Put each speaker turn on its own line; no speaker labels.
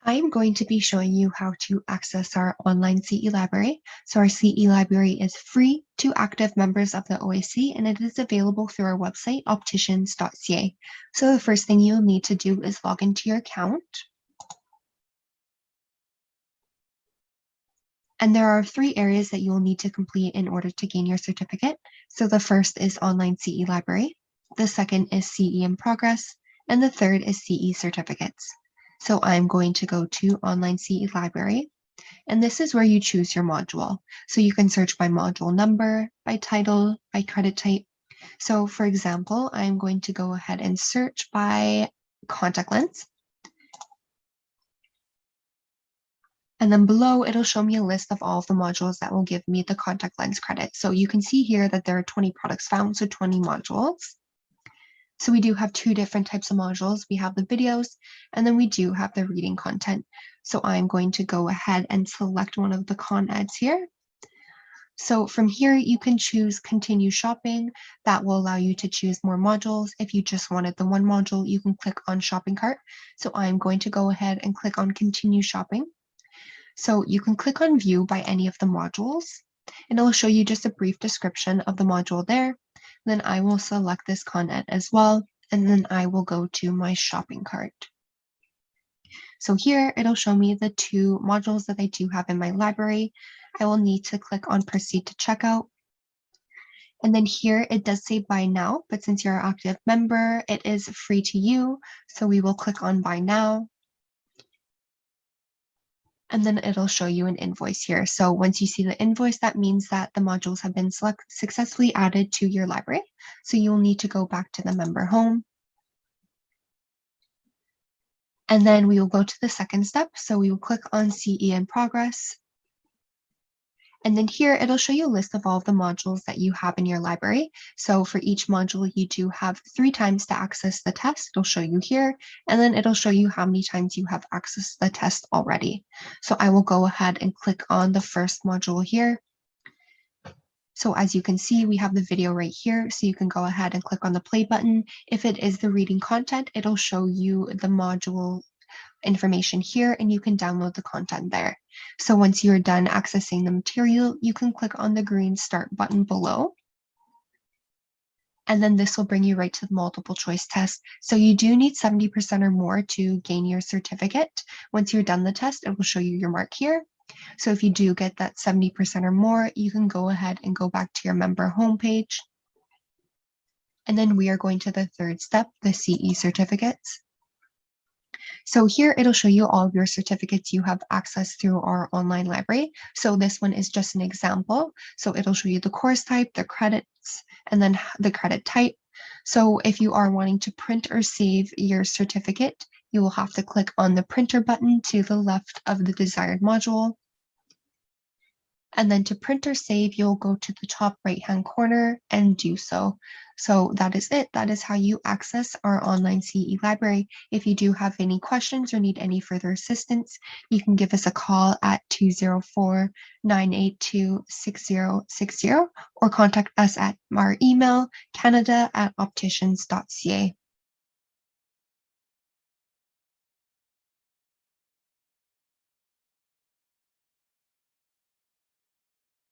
I'm going to be showing you how to access our online CE library. So our CE library is free to active members of the OAC, and it is available through our website, opticians.ca. So the first thing you'll need to do is log into your account. And there are 3 areas that you will need to complete in order to gain your certificate. So the first is online CE library. The second is CE in progress. And the third is CE certificates. So I'm going to go to online CE library. And this is where you choose your module. So you can search by module number, by title, by credit type. So for example, I'm going to go ahead and search by contact lens. And then below, it'll show me a list of all of the modules that will give me the contact lens credit. So you can see here that there are 20 products found, so 20 modules. So we do have 2 different types of modules. We have the videos, and then we do have the reading content. So I'm going to go ahead and select one of the con eds here. So from here, you can choose continue shopping. That will allow you to choose more modules. If you just wanted the one module, you can click on shopping cart. So I'm going to go ahead and click on continue shopping. So you can click on view by any of the modules, and it'll show you just a brief description of the module there. Then I will select this content as well, and then I will go to my shopping cart. So here it'll show me the 2 modules that I do have in my library. I will need to click on proceed to checkout. And then here it does say buy now, but since you're an active member, it is free to you. So we will click on buy now. And then it'll show you an invoice here. So once you see the invoice, that means that the modules have been successfully added to your library. So you'll need to go back to the member home. And then we will go to the second step. So we will click on CE in progress. And then here, it'll show you a list of all of the modules that you have in your library. So for each module, you do have 3 times to access the test. It'll show you here, and then it'll show you how many times you have accessed the test already. So I will go ahead and click on the first module here. So as you can see, we have the video right here. So you can go ahead and click on the play button. If it is the reading content, it'll show you the module information here, and you can download the content there. So once you're done accessing the material, you can click on the green start button below. And then this will bring you right to the multiple choice test. So you do need 70% or more to gain your certificate. Once you're done the test, it will show you your mark here. So if you do get that 70% or more, you can go ahead and go back to your member homepage. And then we are going to the third step, the CE certificates. So here it'll show you all of your certificates you have access through our online library. So this one is just an example. So it'll show you the course type, the credits, and then the credit type. So if you are wanting to print or save your certificate, you will have to click on the printer button to the left of the desired module. And then to print or save, you'll go to the top right-hand corner and do so. So that is it. That is how you access our online CE library. If you do have any questions or need any further assistance, you can give us a call at 204-982-6060 or contact us at our email, canada@opticians.ca.